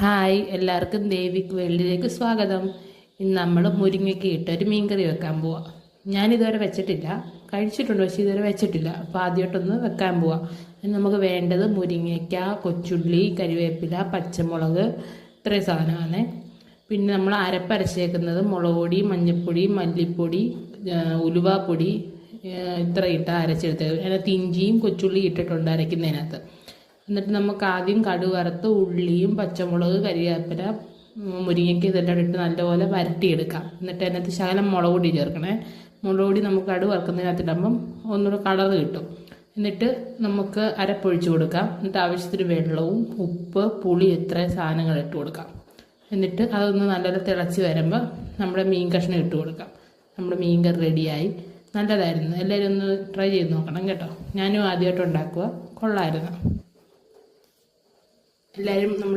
Hi, എല്ലാവർക്കും ദേവിക് വേൾഡിലേക്ക് സ്വാഗതം. ഇന്ന് നമ്മൾ മുരിങ്ങയ്ക്ക ഇട്ട് ഒരു മീൻകറി വെക്കാൻ പോവാം. ഞാനിതുവരെ വെച്ചിട്ടില്ല, കഴിച്ചിട്ടുണ്ട്, പക്ഷേ ഇതുവരെ വെച്ചിട്ടില്ല. അപ്പോൾ ആദ്യമായിട്ടൊന്ന് വെക്കാൻ പോവാം. അതിന് നമുക്ക് വേണ്ടത് മുരിങ്ങയ്ക്ക, കൊച്ചുള്ളി, കരിവേപ്പില, പച്ചമുളക്, ഇത്രയും സാധനമാണ്. പിന്നെ നമ്മൾ അരപ്പരച്ചേക്കുന്നത് മുളക് പൊടി, മഞ്ഞൾപ്പൊടി, മല്ലിപ്പൊടി, ഉലുവാപ്പൊടി, ഇത്ര ഇട്ട് അരച്ചെടുത്തത്. അതിനകത്ത് ഇഞ്ചിയും കൊച്ചുള്ളി ഇട്ടിട്ടുണ്ട് അരയ്ക്കുന്നതിനകത്ത്. എന്നിട്ട് നമുക്ക് ആദ്യം കടുക് വറുത്ത് ഉള്ളിയും പച്ചമുളക്, കരിവേപ്പില, മുരിങ്ങയ്ക്ക ഇതെല്ലാം ഇട്ട് നല്ലപോലെ വരട്ടിയെടുക്കാം. എന്നിട്ട് അതിനകത്ത് ശകലം മുളക് പൊടി ചേർക്കണേ. മുളക് പൊടി നമുക്ക് കടുക് വറുക്കുന്നതിനകത്ത് ഇടുമ്പം ഒന്നുകൂടെ കളർ കിട്ടും. എന്നിട്ട് നമുക്ക് അരപ്പൊഴിച്ച് കൊടുക്കാം. എന്നിട്ട് ആവശ്യത്തിന് വെള്ളവും ഉപ്പ്, പുളി, ഇത്രയും സാധനങ്ങൾ ഇട്ട് കൊടുക്കാം. എന്നിട്ട് അതൊന്ന് നല്ലപോലെ തിളച്ച് വരുമ്പോൾ നമ്മുടെ മീൻ കഷ്ണം ഇട്ട് കൊടുക്കാം. നമ്മുടെ മീൻ കറി റെഡിയായി. നല്ലതായിരുന്നു. എല്ലാവരും ഒന്ന് ട്രൈ ചെയ്ത് നോക്കണം കേട്ടോ. ഞാനും ആദ്യമായിട്ട് ഉണ്ടാക്കുക, കൊള്ളായിരുന്നു. എല്ലാവരും നമ്മുടെ